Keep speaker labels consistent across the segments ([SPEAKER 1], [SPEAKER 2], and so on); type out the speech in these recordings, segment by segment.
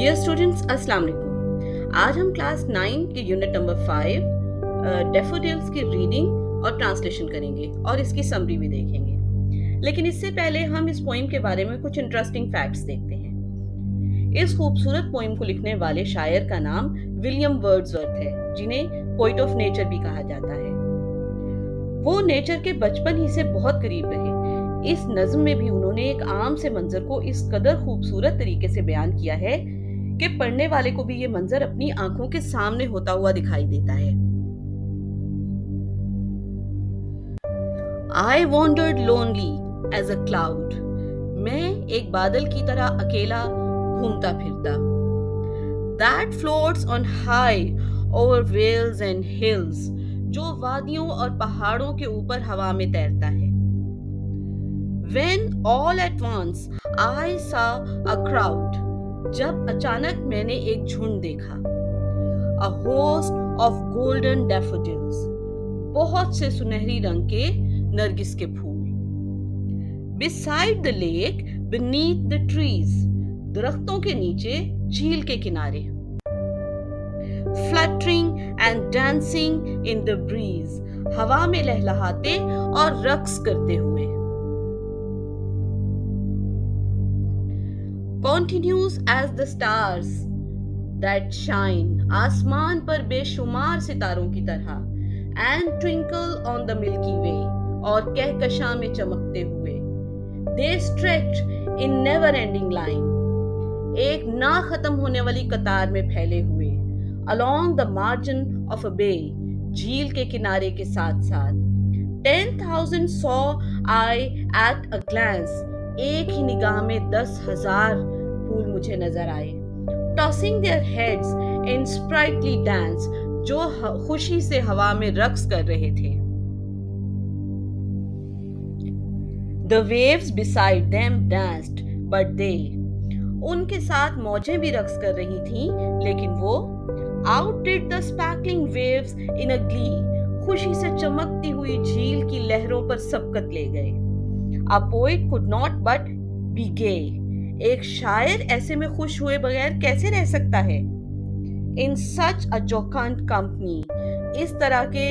[SPEAKER 1] Dear students, अस्सलाम वालेकुम। आज हम क्लास 9 के यूनिट नंबर 5 डेफोडिल्स की रीडिंग और ट्रांसलेशन करेंगे और इसकी समरी भी देखेंगे। लेकिन इससे पहले हम इस पोइम के बारे में कुछ इंटरेस्टिंग फैक्ट्स देखते हैं। इस खूबसूरत पोइम को लिखने वाले शायर का नाम विलियम वर्ड्सवर्थ है, जिन्हें पोइट ऑफ नेचर भी कहा जाता है। वो नेचर के बचपन ही से बहुत करीब रहे। इस नज्म में भी उन्होंने एक आम से मंजर को इस कदर खूबसूरत तरीके से बयान किया है कि पढ़ने वाले को भी ये मंजर अपनी आंखों के सामने होता हुआ दिखाई देता है। I wandered lonely as a cloud. मैं एक बादल की तरह अकेला घूमता फिरता। That floats on high over vales and hills. जो वादियों और पहाड़ों के ऊपर हवा में तैरता है। When all at once I saw a crowd. जब अचानक मैंने एक झुंड देखा। A host of golden daffodils. बहुत से सुनहरी रंग के नरगिस के फूल। Beside the lake, beneath the trees. दरख्तों के नीचे, झील के किनारे। Fluttering and dancing in the breeze. हवा में लहलहाते और रक्स करते हुए। Continues as the stars that shine. आसमान पर बेशुमार सितारों की तरह। And twinkle on the Milky Way. और कहकशां में चमकते हुए। They stretch in never ending line. एक ना खत्म होने वाली कतार में फैले हुए। Along the margin of a bay. झील के किनारे के साथ साथ। 10,000 saw I at a glance. एक ही निगाह में 10,000 फूल मुझे नजर आए। Tossing their heads in sprightly dance, जो खुशी से हवा में रक्स कर रहे थे। The waves beside them danced, but they, उनके साथ मौजें भी रक्स कर रही थीं, लेकिन वो outdid the sparkling waves in a glee, खुशी से चमकती हुई झील की लहरों पर सबकत ले गए। A poet could not but be gay. एक शायर ऐसे में खुश हुए बगैर कैसे रह सकता है? In such a jocund company, इस तरह के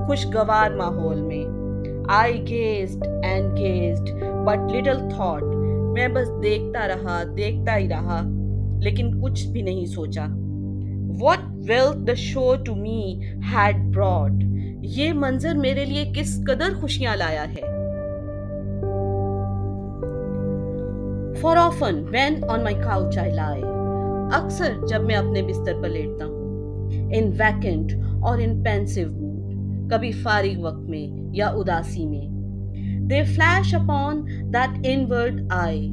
[SPEAKER 1] खुशगवार माहौल में। I gazed and gazed, but little thought. मैं बस देखता ही रहा, लेकिन कुछ भी नहीं सोचा। What wealth the show to me had brought. ये मंजर मेरे लिए किस कदर खुशियां लाया है। For often when on my couch I lie. अक्सर जब मैं अपने बिस्तर पर लेटता हूँ। In vacant और in pensive mood. कभी फारिग वक्त में या उदासी में। They flash upon that inward eye.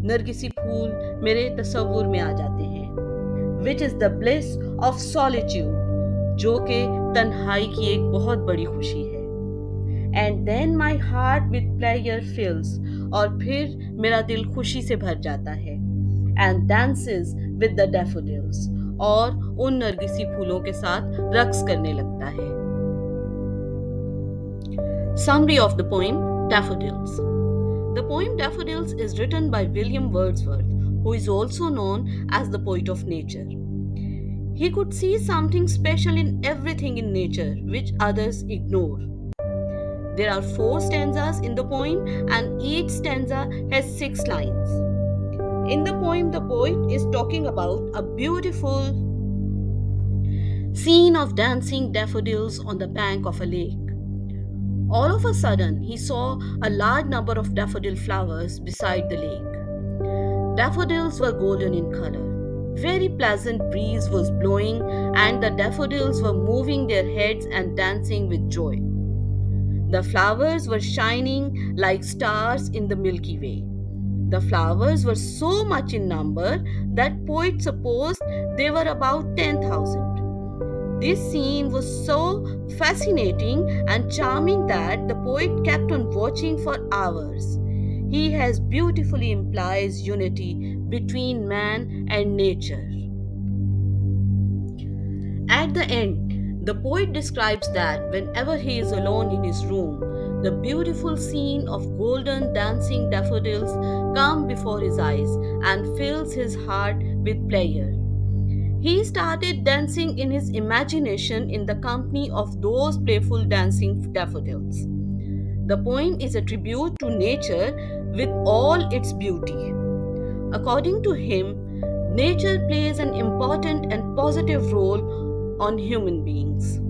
[SPEAKER 1] नरगिसी फूल मेरे तसव्वुर में आ जाते हैं। Which is the bliss of solitude. जो कि तन्हाई की एक बहुत बड़ी खुशी है। And then my heart with pleasure fills. और फिर मेरा दिल खुशी से भर जाता है। And dances with the daffodils. और उन नरगिसी फूलों के साथ रक्स करने लगता है। Summary of the poem Daffodils. The poem Daffodils is written by William Wordsworth, who is also known as the poet of nature. He could see something special in everything in nature which others ignore. There are 4 stanzas in the poem, and each stanza has 6 lines. In the poem, the poet is talking about a beautiful scene of dancing daffodils on the bank of a lake. All of a sudden, he saw a large number of daffodil flowers beside the lake. Daffodils were golden in color. Very pleasant breeze was blowing, and the daffodils were moving their heads and dancing with joy. The flowers were shining like stars in the Milky Way. The flowers were so much in number that poet supposed they were about 10,000. This scene was so fascinating and charming that the poet kept on watching for hours. He has beautifully implies unity between man and nature. At the end, the poet describes that whenever he is alone in his room, The beautiful scene of golden dancing daffodils come before his eyes and fills his heart with pleasure. He started dancing in his imagination in the company of those playful dancing daffodils. The poem is a tribute to nature with all its beauty. According to him, nature plays an important and positive role on human beings.